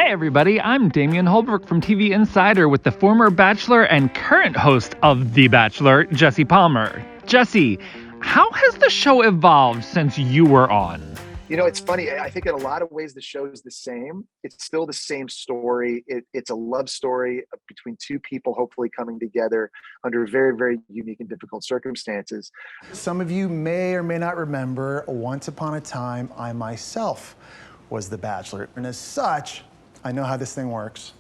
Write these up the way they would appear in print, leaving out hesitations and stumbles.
everybody, I'm Damian Holbrook from TV Insider with the former Bachelor and current host of The Bachelor, Jessepalmer. Jesse, how has the show evolved since you were on? You know, it's funny. I think in a lot of ways the show is the same. It's still the same story. It's a love story between two people hopefully coming together under very, very unique and difficult circumstances. Some of you may or may not remember, once upon a time, I myself was the Bachelor. And as such, I know how this thing works,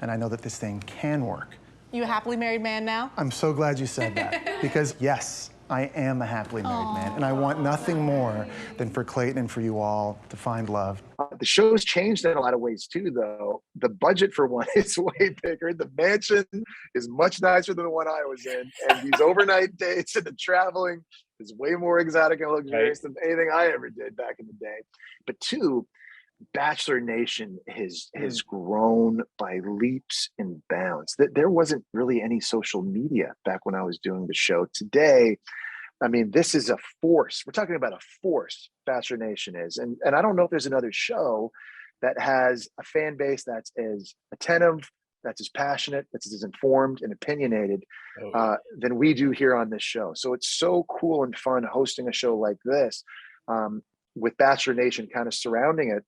and I know that this thing can work. You a happily married man now? I'm so glad you said that, because yes, I am a happily married man, and I want nothing more than for Clayton and for you all to find love. The show's changed in a lot of ways too, though. The budget for one is way bigger. The mansion is much nicer than the one I was in, and these overnight dates and the traveling is way more exotic and luxurious than anything I ever did back in the day. But two, Bachelor Nation has grown by leaps and bounds. There wasn't really any social media back when I was doing the show. Today, I mean, this is a force. We're talking about a force, Bachelor Nation is. And I don't know if there's another show that has a fan base that's as attentive, that's as passionate, that's as informed and opinionated than we do here on this show. So it's so cool and fun hosting a show like this with Bachelor Nation kind of surrounding it.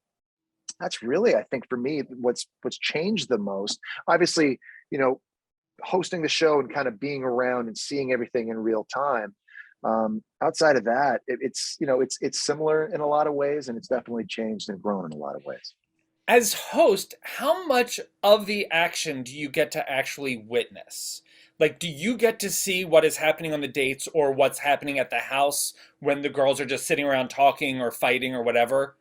That's really, I think, for me, what's changed the most. Obviously, you know, hosting the show and kind of being around and seeing everything in real time. Outside of that, it's similar in a lot of ways, and it's definitely changed and grown in a lot of ways. As host, how much of the action do you get to actually witness? Like, do you get to see what is happening on the dates or what's happening at the house when the girls are just sitting around talking or fighting or whatever?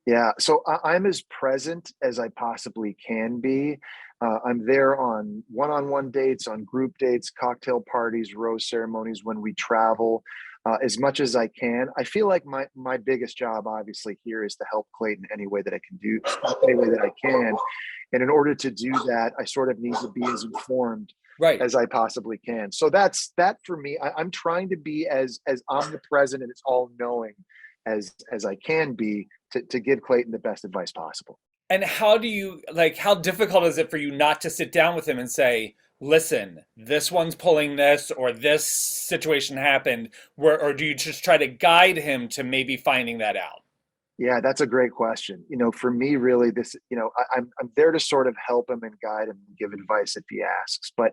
Yeah, so I'm as present as I possibly can be. I'm there on one-on-one dates, on group dates, cocktail parties, rose ceremonies when we travel, as much as I can. I feel like my biggest job, obviously, here is to help Clayton any way that I can. And in order to do that, I sort of need to be as informed as I possibly can. So that's that for me. I'm trying to be as omnipresent and as all-knowing as I can be to give Clayton the best advice possible. And how difficult is it for you not to sit down with him and say, listen, this one's pulling this, or this situation happened, or do you just try to guide him to maybe finding that out? Yeah, that's a great question. You know, for me, really, I'm there to sort of help him and guide him and give advice if he asks. But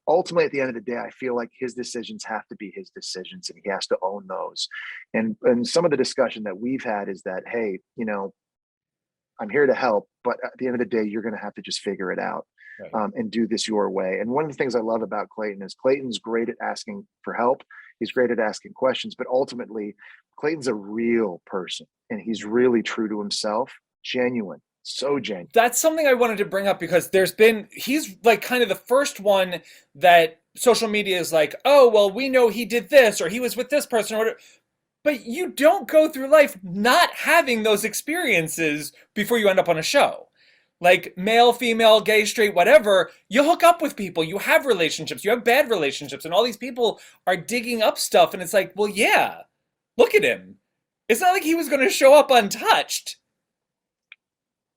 ultimately, at the end of the day, I feel like his decisions have to be his decisions, and he has to own those. And some of the discussion that we've had is that, hey, you know, I'm here to help, but at the end of the day, you're going to have to just figure it out and do this your way. And one of the things I love about Clayton is Clayton's great at asking for help. He's great at asking questions, but ultimately, Clayton's a real person, and he's really true to himself, genuine. So genuine. That's something I wanted to bring up because he's like kind of the first one that social media is like, oh, well, we know he did this or he was with this person or whatever. But you don't go through life not having those experiences before you end up on a show. Like male, female, gay, straight, whatever, you hook up with people, you have relationships, you have bad relationships, and all these people are digging up stuff. And it's like, well, yeah, look at him. It's not like he was going to show up untouched.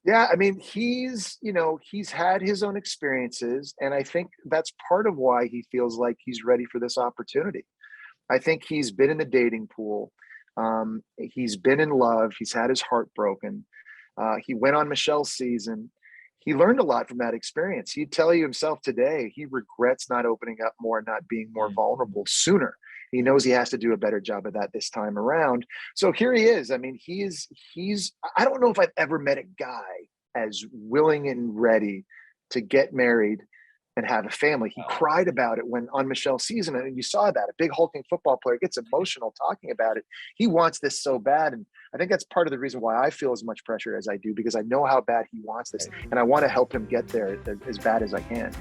Yeah, I mean, he's had his own experiences, and I think that's part of why he feels like he's ready for this opportunity. I think he's been in the dating pool. He's been in love. He's had his heart broken. He went on Michelle's season. He learned a lot from that experience. He'd tell you himself today, he regrets not opening up more, not being more vulnerable sooner. He knows he has to do a better job of that this time around. So here he is. I mean, I don't know if I've ever met a guy as willing and ready to get married and have a family. He cried about it when on Michelle's season, and you saw that. A big hulking football player gets emotional talking about it. He wants this so bad. And I think that's part of the reason why I feel as much pressure as I do, because I know how bad he wants this, and I want to help him get there as bad as I can.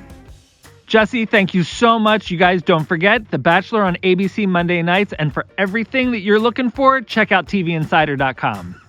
Jesse, thank you so much. You guys don't forget The Bachelor on ABC Monday nights. And for everything that you're looking for, check out TVinsider.com.